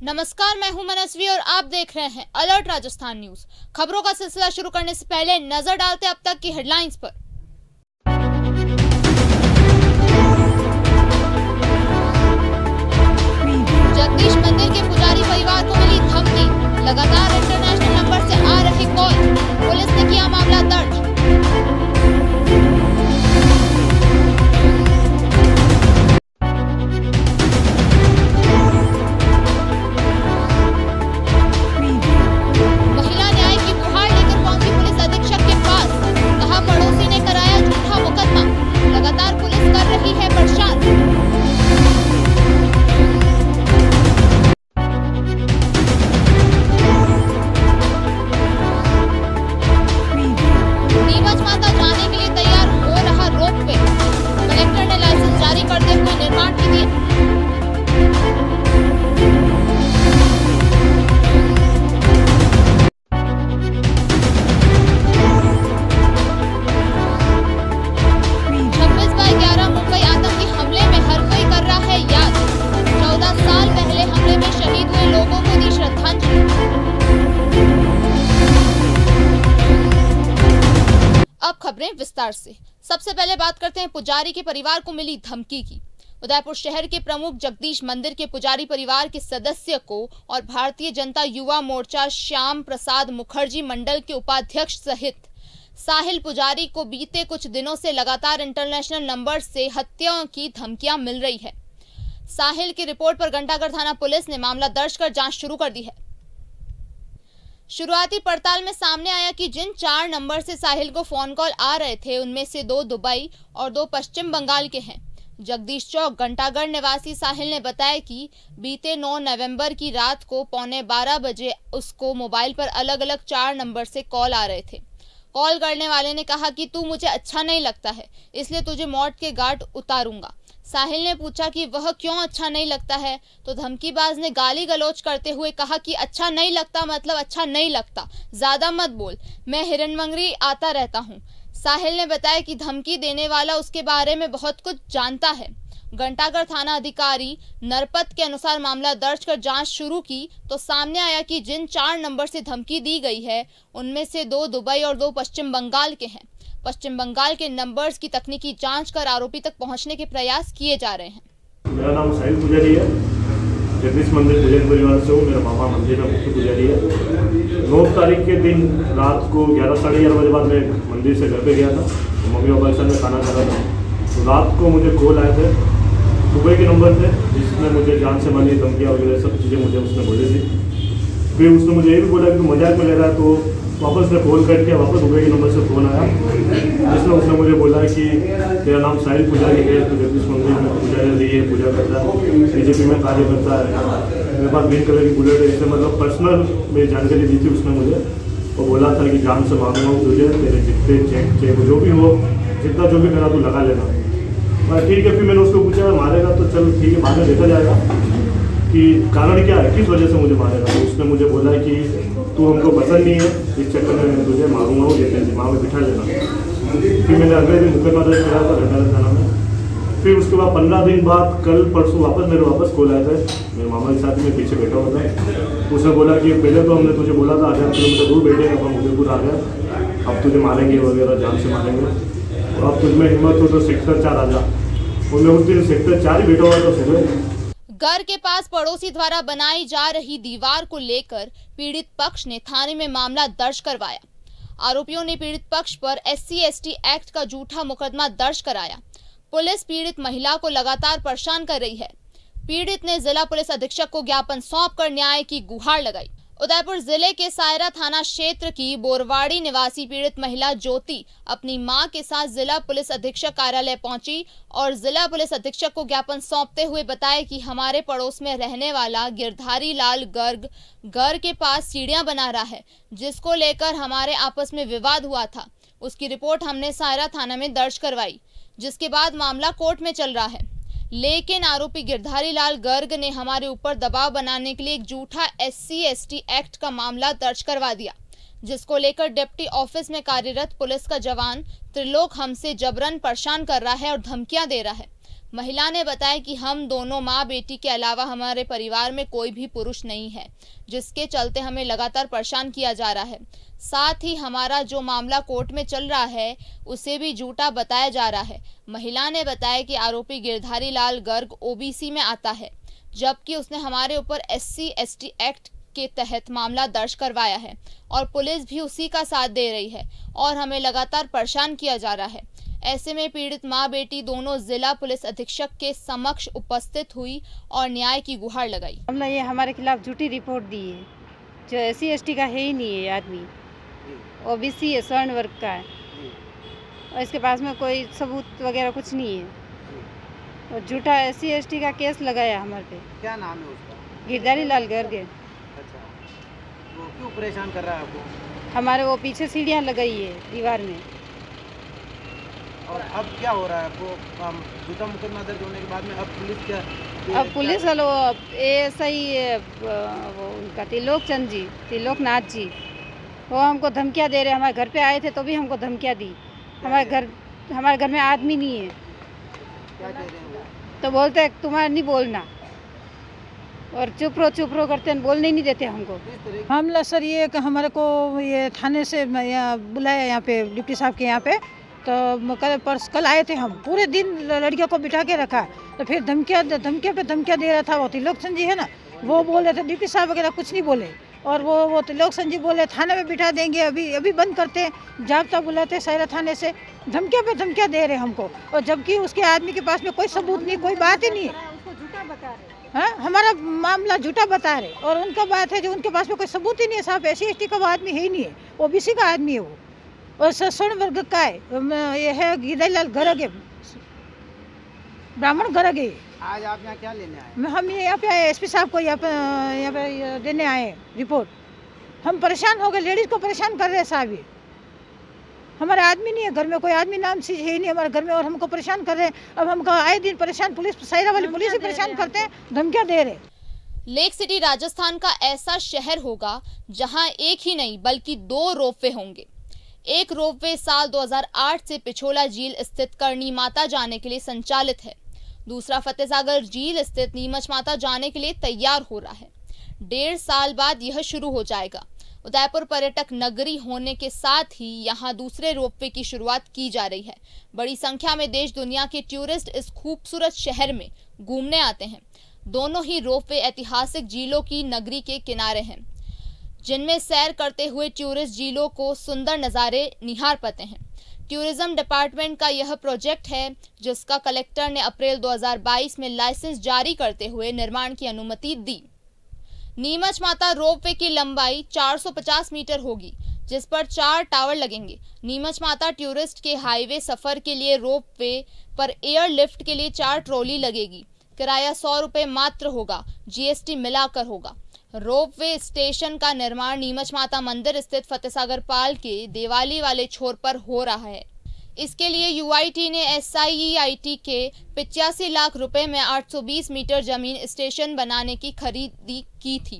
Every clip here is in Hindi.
नमस्कार, मैं हूं मनस्वी और आप देख रहे हैं अलर्ट राजस्थान न्यूज। खबरों का सिलसिला शुरू करने से पहले नजर डालते अब तक की हेडलाइंस पर। जगदीश मंदिर के पुजारी परिवार को मिली धमकी, लगातार इंटरनेशनल नंबर से आ रही कॉल, पुलिस ने किया मामला दर्ज। अब खबरें विस्तार से। सबसे पहले बात करते हैं पुजारी के परिवार को मिली धमकी की। उदयपुर शहर के प्रमुख जगदीश मंदिर के पुजारी परिवार के सदस्य को और भारतीय जनता युवा मोर्चा श्याम प्रसाद मुखर्जी मंडल के उपाध्यक्ष सहित साहिल पुजारी को बीते कुछ दिनों से लगातार इंटरनेशनल नंबर से हत्या की धमकियां मिल रही है। साहिल की रिपोर्ट पर घंटाघर थाना पुलिस ने मामला दर्ज कर जांच शुरू कर दी है। शुरुआती पड़ताल में सामने आया कि जिन 4 नंबर से साहिल को फोन कॉल आ रहे थे उनमें से 2 दुबई और 2 पश्चिम बंगाल के हैं। जगदीश चौक घंटाघर निवासी साहिल ने बताया कि बीते 9 नवंबर की रात को 11:15 बजे उसको मोबाइल पर अलग अलग 4 नंबर से कॉल आ रहे थे। कॉल करने वाले ने कहा कि तू मुझे अच्छा नहीं लगता है, इसलिए तुझे मौत के घाट उतारूंगा। साहिल ने पूछा कि वह क्यों अच्छा नहीं लगता है, तो धमकीबाज ने गाली गलौज करते हुए कहा कि अच्छा नहीं लगता मतलब अच्छा नहीं लगता, ज्यादा मत बोल, मैं हिरणमंगरी आता रहता हूँ। साहिल ने बताया कि धमकी देने वाला उसके बारे में बहुत कुछ जानता है। घंटाघर थाना अधिकारी नरपत के अनुसार मामला दर्ज कर जांच शुरू की तो सामने आया कि जिन 4 नंबर से धमकी दी गई है उनमें से 2 दुबई और 2 पश्चिम बंगाल के हैं। पश्चिम बंगाल के नंबर्स की तकनीकी जांच कर आरोपी तक पहुंचने के प्रयास किए जा रहे हैं। मेरा नाम साहिल पुजारी है, जगदीश मंदिर पुजारी परिवार से हूँ। मेरा मामा मंदिर में मुख्य पुजारी है। 9 तारीख के दिन रात को 11 साढ़े 11 बजे बाद मैं मंदिर से घर पे गया था, तो मम्मी पापा के साथ में खाना खा रहा था। तो रात को मुझे कॉल आए थे दुबई के नंबर से, जिसने मुझे जान से मारी धमकियाँ वगैरह सब चीज़ें मुझे उसने बोली थी। फिर उसने मुझे ये भी बोला कि तू मजाक में ले रहा है, तो वापस ने फ़ोन करके वापस दुबई के नंबर से फ़ोन आया, जिसमें उसने मुझे बोला कि तेरा नाम साहिल पुजारी है, तो जगदीश मंदिर में पुजारी रही है, पूजा करता है, बीजेपी में कार्य करता है, मेरे पास ग्रीन कलर की बुलेट है। इससे मतलब पर्सनल मेरी जानकारी दी थी उसने मुझे। वो बोला था कि जान से मांगूंगा तुझे, तेरे जितने चेक जो भी हो, जितना जो भी करा तू लगा लेना। ठीक है। फिर मैंने उसको पूछा मारेगा तो चल ठीक है, बाद में देखा जाएगा कि कारण क्या है, किस वजह से मुझे मारेगा। तो उसने मुझे बोला कि तू हमको पसंद नहीं है, इस चक्कर में मैं तुझे मारूंगा, वो ये दिमाग में बिठा लेना। फिर मैंने अगले दिन मुकदमा दर्ज करा था घंटाघर थाना में। फिर उसके बाद 15 दिन बाद कल परसों वापस कॉल आया था। मेरे मामा के साथ में पीछे बैठा हुआ था। उसने बोला कि पहले तो हमने तुझे बोला था 1000 किलोमीटर दूर बैठे, अब हम उदयपुर आ गए, अब तुझे मारेंगे वगैरह, जान से मारेंगे, और अब तुझमें हिम्मत हो तो सेक्टर 4 आ जा। और मैं उस दिन सेक्टर 4 ही बैठा हुआ था। सुबह घर के पास पड़ोसी द्वारा बनाई जा रही दीवार को लेकर पीड़ित पक्ष ने थाने में मामला दर्ज करवाया। आरोपियों ने पीड़ित पक्ष पर SC/ST एक्ट का झूठा मुकदमा दर्ज कराया। पुलिस पीड़ित महिला को लगातार परेशान कर रही है। पीड़ित ने जिला पुलिस अधीक्षक को ज्ञापन सौंपकर न्याय की गुहार लगाई। उदयपुर जिले के सायरा थाना क्षेत्र की बोरवाड़ी निवासी पीड़ित महिला ज्योति अपनी मां के साथ जिला पुलिस अधीक्षक कार्यालय पहुंची और जिला पुलिस अधीक्षक को ज्ञापन सौंपते हुए बताया कि हमारे पड़ोस में रहने वाला गिरधारी लाल गर्ग घर के पास सीढ़ियां बना रहा है, जिसको लेकर हमारे आपस में विवाद हुआ था। उसकी रिपोर्ट हमने सायरा थाना में दर्ज करवाई, जिसके बाद मामला कोर्ट में चल रहा है। लेकिन आरोपी गिरधारी लाल गर्ग ने हमारे ऊपर दबाव बनाने के लिए एक झूठा SC/ST एक्ट का मामला दर्ज करवा दिया, जिसको लेकर डिप्टी ऑफिस में कार्यरत पुलिस का जवान त्रिलोक हमसे जबरन परेशान कर रहा है और धमकियां दे रहा है। महिला ने बताया कि हम दोनों माँ बेटी के अलावा हमारे परिवार में कोई भी पुरुष नहीं है, जिसके चलते हमें लगातार परेशान किया जा रहा है। साथ ही हमारा जो मामला कोर्ट में चल रहा है उसे भी झूठा बताया जा रहा है। महिला ने बताया कि आरोपी गिरधारी लाल गर्ग ओबीसी में आता है, जबकि उसने हमारे ऊपर SC/ST एक्ट के तहत मामला दर्ज करवाया है और पुलिस भी उसी का साथ दे रही है और हमें लगातार परेशान किया जा रहा है। ऐसे में पीड़ित माँ बेटी दोनों जिला पुलिस अधीक्षक के समक्ष उपस्थित हुई और न्याय की गुहार लगाई। हमने ये हमारे खिलाफ झूठी रिपोर्ट दी है, जो SC/ST का है ही नहीं है आदमी, OBC है, स्वर्ण वर्ग का है और इसके पास में कोई सबूत वगैरह कुछ नहीं है और झूठा SC/ST का केस लगाया हमारे पे। क्या नाम है उसका? गिरधारी लाल गर्ग है। अच्छा, वो क्यों परेशान कर रहा है आपको? हमारे वो पीछे सीढ़ियाँ लगाई है दीवार में। और अब क्या हो रहा है आपको? झूठा मुकदमा दर्ज होने के बाद में अब पुलिस क्या? अब पुलिस वालों ASI वो उनका त्रिलोकनाथ जी, वो हमको धमकियाँ दे रहे हैं। हमारे घर पे आए थे तो भी हमको धमकियाँ दी। हमारे घर में आदमी नहीं है। क्या कह रहे हैं वो? तो बोलते हैं तुम्हारा नहीं बोलना और चुप रहो करते हैं, बोलने नहीं देते हमको। मामला सर ये कि हमारे को ये थाने से यहाँ बुलाया, यहाँ पे डिप्टी साहब के यहाँ पे, तो कल आए थे हम। पूरे दिन लड़कियों को बिठा के रखा, तो फिर धमकियाँ पे धमकियाँ दे रहा था। वो त्रिलोकचंद जी है ना, वो बोल रहे थे, डिप्टी साहब वगैरह कुछ नहीं बोले। और वो त्रिलोकचंद जी बोले थाने में बिठा देंगे, अभी बंद करते हैं, जाब्ता बुलाते सायरा थाने से। धमकियाँ पे धमकियाँ दे रहे हमको, और जबकि उसके आदमी के पास में कोई सबूत नहीं, कोई बात ही नहीं है। हाँ, हमारा मामला झूठा बता रहे और उनका बात है जो उनके पास में कोई सबूत ही नहीं है। साहब SC/ST का वो आदमी है ही नहीं है, OBC का आदमी है वो, और स्वर्ण वर्ग का है। ये है गिरधारी लाल गर्ग है, ब्राह्मण गर्ग है। आज आप यहाँ क्या लेने आए? हम यहाँ पे आए, SP साहब को यहाँ पे देने आए रिपोर्ट। हम परेशान हो गए, लेडीज को परेशान कर रहे हैं साहब। ये हमारा आदमी नहीं है, घर में कोई आदमी नाम चीज है ही नहीं हमारे घर में, और हमको परेशान कर रहे हैं। अब हमको आए दिन परेशान, पुलिस सायरा वाली पुलिस ही परेशान करते हैं, धमकियाँ दे रहे। लेक सिटी राजस्थान का ऐसा शहर होगा जहां एक ही नहीं बल्कि 2 रोपवे होंगे। एक रोपवे साल 2008 से पिछोला झील स्थित करणी माता जाने के लिए संचालित है। दूसरा फतेहसागर झील स्थित नीमच माता जाने के लिए तैयार हो रहा है। 1.5 साल बाद यह शुरू हो जाएगा। उदयपुर पर्यटक नगरी होने के साथ ही यहाँ दूसरे रोपवे की शुरुआत की जा रही है। बड़ी संख्या में देश दुनिया के टूरिस्ट इस खूबसूरत शहर में घूमने आते हैं। दोनों ही रोपवे ऐतिहासिक झीलों की नगरी के किनारे हैं, जिनमें सैर करते हुए टूरिस्ट झीलों को सुंदर नज़ारे निहार पाते हैं। टूरिज्म डिपार्टमेंट का यह प्रोजेक्ट है, जिसका कलेक्टर ने अप्रैल 2022 में लाइसेंस जारी करते हुए निर्माण की अनुमति दी। नीमच माता रोपवे की लंबाई 450 मीटर होगी, जिस पर 4 टावर लगेंगे। नीमच माता टूरिस्ट के हाईवे सफर के लिए रोपवे पर एयर लिफ्ट के लिए 4 ट्रॉली लगेगी। किराया 100 रुपये मात्र होगा, GST मिलाकर होगा। रोपवे स्टेशन का निर्माण नीमच माता मंदिर स्थित फतेहसागर पाल के देवाली वाले छोर पर हो रहा है। इसके लिए UIT ने SIEIT के 85 लाख रुपए में 820 मीटर जमीन स्टेशन बनाने की खरीदी की थी।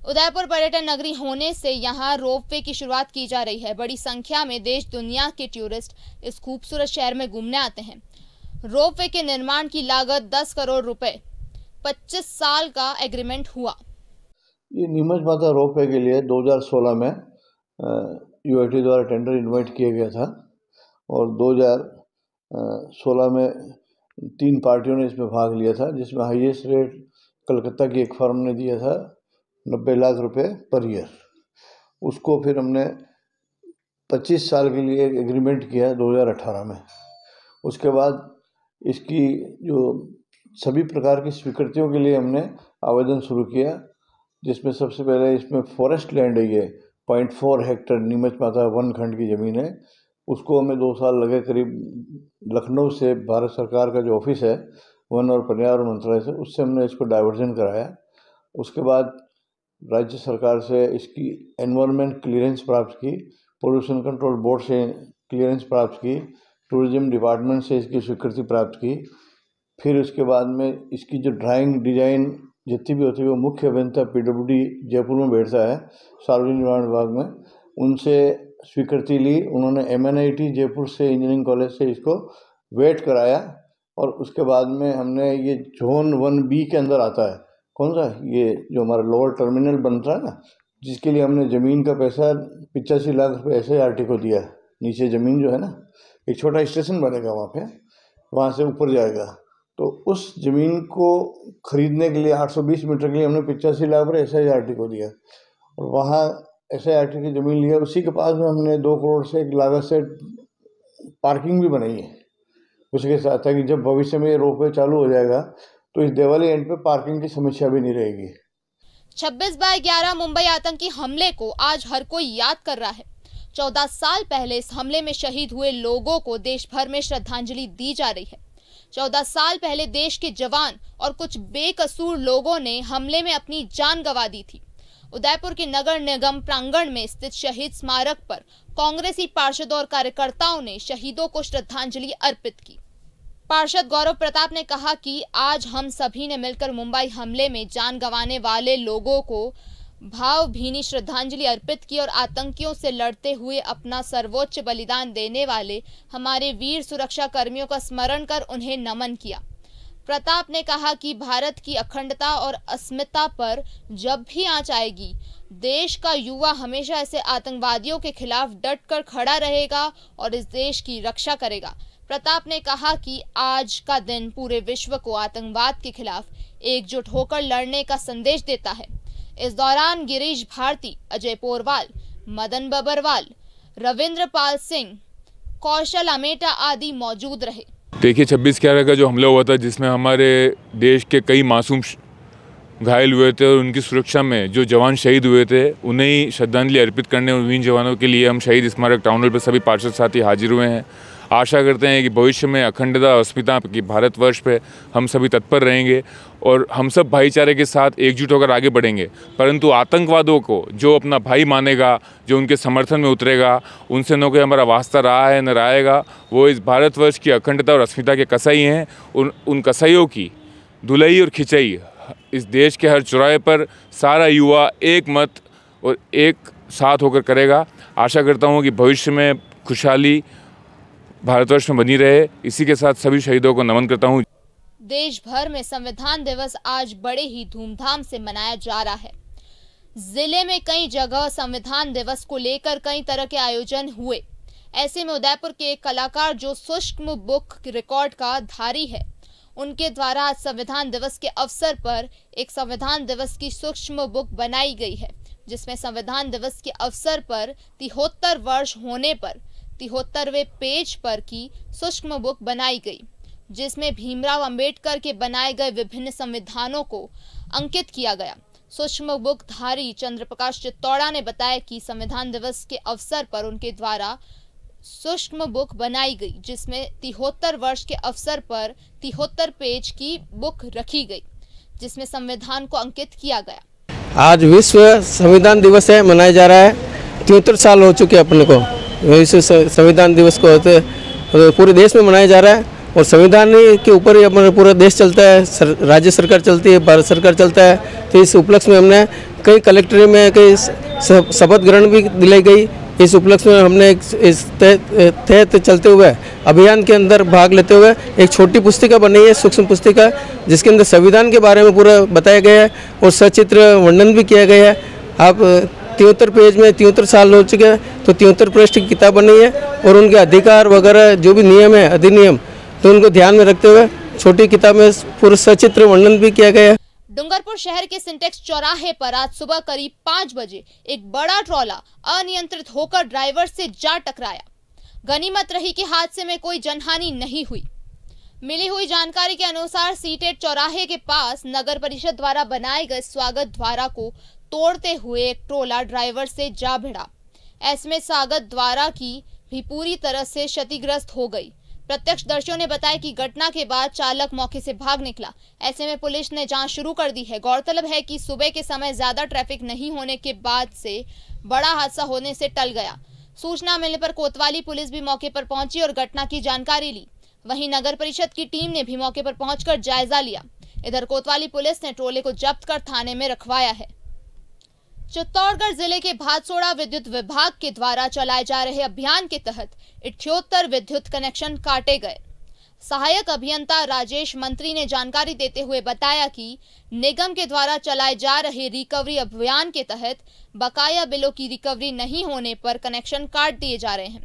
उदयपुर पर्यटन नगरी होने से यहाँ रोपवे की शुरुआत की जा रही है। बड़ी संख्या में देश दुनिया के टूरिस्ट इस खूबसूरत शहर में घूमने आते हैं। रोपवे के निर्माण की लागत 10 करोड़ रुपए, 25 साल का एग्रीमेंट हुआ। ये नीमच माता रोपवे के लिए 2016 में UIT द्वारा टेंडर इन्वाइट किया गया था और 2016 में 3 पार्टियों ने इसमें भाग लिया था, जिसमें हाईएस्ट रेट कलकत्ता की एक फर्म ने दिया था 90 लाख रुपए पर ईयर। उसको फिर हमने 25 साल के लिए एक एग्रीमेंट किया 2018 में। उसके बाद इसकी जो सभी प्रकार की स्वीकृतियों के लिए हमने आवेदन शुरू किया, जिसमें सबसे पहले इसमें फॉरेस्ट लैंड है, ये 0.4 हेक्टेयर नीमच माता वन खंड की ज़मीन है। उसको हमें 2 साल लगे, करीब लखनऊ से भारत सरकार का जो ऑफिस है वन और पर्यावरण मंत्रालय से, उससे हमने इसको डाइवर्जन कराया। उसके बाद राज्य सरकार से इसकी एनवायरनमेंट क्लियरेंस प्राप्त की, पोल्यूशन कंट्रोल बोर्ड से क्लियरेंस प्राप्त की, टूरिज्म डिपार्टमेंट से इसकी स्वीकृति प्राप्त की। फिर उसके बाद में इसकी जो ड्राइंग डिजाइन जितनी भी होती है वो मुख्य अभियंता PWD जयपुर में बैठता है, सार्वजनिक निर्माण विभाग में, उनसे स्वीकृति ली। उन्होंने MNIT जयपुर से इंजीनियरिंग कॉलेज से इसको वेट कराया और उसके बाद में हमने ये जोन 1B के अंदर आता है, कौन सा, ये जो हमारा लोअर टर्मिनल बन रहा है ना, जिसके लिए हमने ज़मीन का पैसा 85 लाख रुपये SIRT को दिया। नीचे ज़मीन जो है ना, एक छोटा स्टेशन बनेगा वहाँ पे, वहाँ से ऊपर जाएगा, तो उस ज़मीन को ख़रीदने के लिए 820 मीटर के लिए हमने 85 लाख रुपये SIRT को दिया, और वहाँ SIRT की ज़मीन लिया। उसी के पास में हमने 2 करोड़ से एक लागत से पार्किंग भी बनाई है उसके साथ, ताकि जब भविष्य में ये रोपवे चालू हो जाएगा तो इस देवाली एंड पे पार्किंग की समस्या भी नहीं रहेगी। 26/11 मुंबई आतंकी हमले को आज हर कोई याद कर रहा है। 14 साल पहले इस हमले में शहीद हुए लोगों को देश भर में श्रद्धांजलि दी जा रही है। 14 साल पहले देश के जवान और कुछ बेकसूर लोगों ने हमले में अपनी जान गंवा दी थी। उदयपुर के नगर निगम प्रांगण में स्थित शहीद स्मारक पर कांग्रेसी पार्षदों और कार्यकर्ताओं ने शहीदों को श्रद्धांजलि अर्पित की। पार्षद गौरव प्रताप ने कहा कि आज हम सभी ने मिलकर मुंबई हमले में जान गंवाने वाले लोगों को भावभीनी श्रद्धांजलि अर्पित की और आतंकियों से लड़ते हुए अपना सर्वोच्च बलिदान देने वाले हमारे वीर सुरक्षा कर्मियों का स्मरण कर उन्हें नमन किया। प्रताप ने कहा कि भारत की अखंडता और अस्मिता पर जब भी आंच आएगी, देश का युवा हमेशा ऐसे आतंकवादियों के खिलाफ डट कर खड़ा रहेगा और इस देश की रक्षा करेगा। प्रताप ने कहा कि आज का दिन पूरे विश्व को आतंकवाद के खिलाफ एकजुट होकर लड़ने का संदेश देता है। इस दौरान गिरीश भारती, अजय पोरवाल, मदन बबरवाल, रविंद्र पाल सिंह, कौशल अमेटा आदि मौजूद रहे। देखिए, 26/11 का जो हमला हुआ था, जिसमें हमारे देश के कई मासूम घायल हुए थे और उनकी सुरक्षा में जो जवान शहीद हुए थे, उन्हें श्रद्धांजलि अर्पित करने और वीर जवानों के लिए हम शहीद स्मारक टाउन हॉल पर सभी पार्षद साथी हाजिर हुए हैं। आशा करते हैं कि भविष्य में अखंडता और अस्मिता की भारतवर्ष पे हम सभी तत्पर रहेंगे और हम सब भाईचारे के साथ एकजुट होकर आगे बढ़ेंगे। परंतु आतंकवादियों को जो अपना भाई मानेगा, जो उनके समर्थन में उतरेगा, उनसे न कोई हमारा वास्ता रहा है न रहेगा। वो इस भारतवर्ष की अखंडता और अस्मिता के कसाई हैं। उन कसाईयों की धुलाई और खिंचाई इस देश के हर चौराहे पर सारा युवा एक मत और एक साथ होकर करेगा। आशा करता हूँ कि भविष्य में खुशहाली भारतवर्ष में बनी रहे। इसी के साथ सभी शहीदों को नमन करता हूँ। देश भर में संविधान दिवस आज बड़े ही धूमधाम से मनाया जा रहा है। जिले में कई जगह संविधान दिवस को लेकर कई तरह के आयोजन हुए। ऐसे में उदयपुर के एक कलाकार जो सूक्ष्म बुक रिकॉर्ड का धारी है, उनके द्वारा आज संविधान दिवस के अवसर पर एक संविधान दिवस की सूक्ष्म बुक बनाई गई है, जिसमें संविधान दिवस के अवसर पर 73 वर्ष होने पर 73वें पेज पर की सूक्ष्म बुक बनाई गई, जिसमें भीमराव अंबेडकर के बनाए गए विभिन्न संविधानों को अंकित किया गया। सूक्ष्म बुक धारी चंद्रप्रकाश चित्तौड़ा ने बताया कि संविधान दिवस के अवसर पर उनके द्वारा सूक्ष्म बुक बनाई गई, जिसमें 73 वर्ष के अवसर पर 73 पेज की बुक रखी गई, जिसमें संविधान को अंकित किया गया। आज विश्व संविधान दिवस है, मनाया जा रहा है। 73 साल हो चुके अपने को विश्व संविधान दिवस को होते पूरे देश में मनाया जा रहा है। और संविधान के ऊपर ही अपना पूरा देश चलता है, राज्य सरकार चलती है, भारत सरकार चलता है। तो इस उपलक्ष्य में हमने कई कलेक्ट्रेट में कई शपथ ग्रहण भी दिलाई गई। इस उपलक्ष्य में हमने इस तहत चलते हुए अभियान के अंदर भाग लेते हुए एक छोटी पुस्तिका बनी है, सूक्ष्म पुस्तिका, जिसके अंदर संविधान के बारे में पूरा बताया गया है और सचित्र वर्णन भी किया गया है। आप 73 पेज में 73 साल हो चुके हैं, तो 73 पृष्ठ की किताब बनी है और उनके अधिकार वगैरह जो भी नियम है, अधिनियम, तो उनको ध्यान में रखते हुए छोटी किताब में पूरा सचित्र वर्णन भी किया गया है। डूंगरपुर शहर के सिंटेक्स चौराहे पर आज सुबह करीब 5 बजे एक बड़ा ट्रॉला अनियंत्रित होकर ड्राइवर से जा टकराया। गनीमत रही कि हादसे में कोई जनहानि नहीं हुई। मिली हुई जानकारी के अनुसार सीटेट चौराहे के पास नगर परिषद द्वारा बनाए गए स्वागत द्वारा को तोड़ते हुए एक ट्रोला ड्राइवर से जा भिड़ा। ऐसे में स्वागत द्वारा की भी पूरी तरह से क्षतिग्रस्त हो गई। प्रत्यक्षदर्शियों ने बताया कि घटना के बाद चालक मौके से भाग निकला। ऐसे में पुलिस ने जांच शुरू कर दी है। गौरतलब है कि सुबह के समय ज्यादा ट्रैफिक नहीं होने के बाद से बड़ा हादसा होने से टल गया। सूचना मिलने पर कोतवाली पुलिस भी मौके पर पहुंची और घटना की जानकारी ली। वहीं नगर परिषद की टीम ने भी मौके पर पहुंचकर जायजा लिया। इधर कोतवाली पुलिस ने ट्रोले को जब्त कर थाने में रखवाया है। चित्तौड़गढ़ जिले के भादसोड़ा विद्युत विभाग के द्वारा चलाए जा रहे अभियान के तहत 78 विद्युत कनेक्शन काटे गए। सहायक अभियंता राजेश मंत्री ने जानकारी देते हुए बताया कि निगम के द्वारा चलाए जा रहे रिकवरी अभियान के तहत बकाया बिलों की रिकवरी नहीं होने पर कनेक्शन काट दिए जा रहे हैं।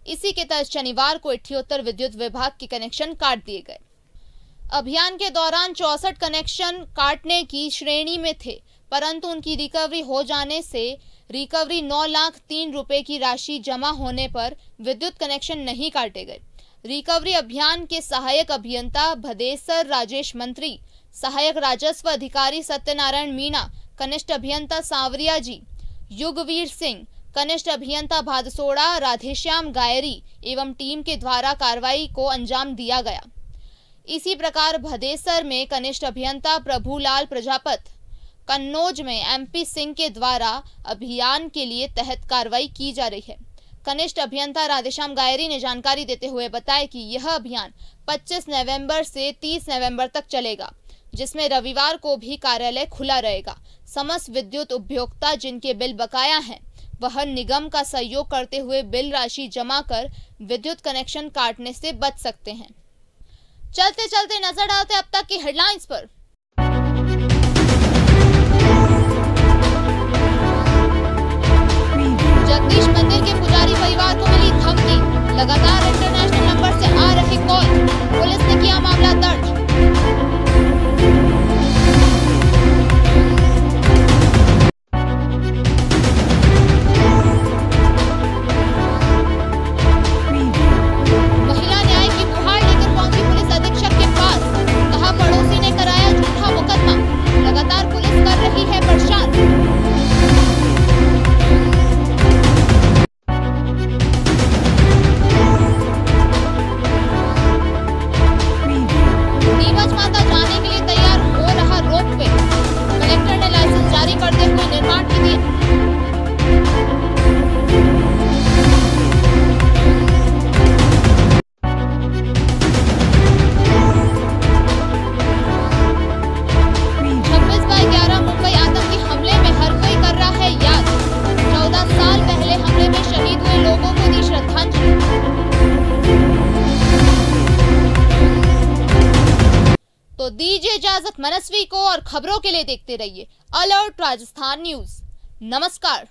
इसी के तहत शनिवार को इठियोत्तर विद्युत विभाग के कनेक्शन काट दिए गए। अभियान के दौरान 64 कनेक्शन काटने की श्रेणी में थे, परंतु उनकी रिकवरी हो जाने से रिकवरी 9,03,000 रुपए की राशि जमा होने पर विद्युत कनेक्शन नहीं काटे गए। रिकवरी अभियान के सहायक अभियंता भदेसर राजेश मंत्री, सहायक राजस्व अधिकारी सत्यनारायण मीणा, कनिष्ठ अभियंता सांवरिया जी, युगवीर सिंह, कनिष्ठ अभियंता भादसोड़ा, राधेश्याम गायरी एवं टीम के द्वारा कार्रवाई को अंजाम दिया गया। इसी प्रकार भदेसर में कनिष्ठ अभियंता प्रभुलाल प्रजापत, कन्नौज में MP सिंह के द्वारा अभियान के लिए तहत कार्रवाई की जा रही है। कनिष्ठ अभियंता राधेश्याम गायरी ने जानकारी देते हुए बताया कि यह अभियान 25 नवंबर से 30 नवंबर तक चलेगा, जिसमें रविवार को भी कार्यालय खुला रहेगा। समस्त विद्युत उपभोक्ता जिनके बिल बकाया हैं, वह निगम का सहयोग करते हुए बिल राशि जमा कर विद्युत कनेक्शन काटने से बच सकते हैं। चलते चलते नजर डालते अब तक की हेडलाइंस पर। जगदीश मंदिर के पुजारी परिवार को मिली धमकी, लगातार इंटरनेशनल नंबर से आ रही कॉल, पुलिस ने किया मामला दर्ज। महिला न्याय की गुहार लेकर पहुंची पुलिस अधीक्षक के पास, कहा पड़ोसी ने कराया झूठा मुकदमा, लगातार पुलिस कर रही है परेशान। नीमच माता जाने के लिए तैयार हो रहा रोपवे, कलेक्टर ने लाइसेंस जारी करते हुए निर्माण की दिया। मुंबई आतंकी हमले में हर कोई कर रहा है याद, 14 साल पहले हमले में शहीद हुए लोगों को दी श्रद्धांजलि। तो दीजिए इजाजत मनस्वी को, और खबरों के लिए देखते रहिए अलर्ट राजस्थान न्यूज। नमस्कार।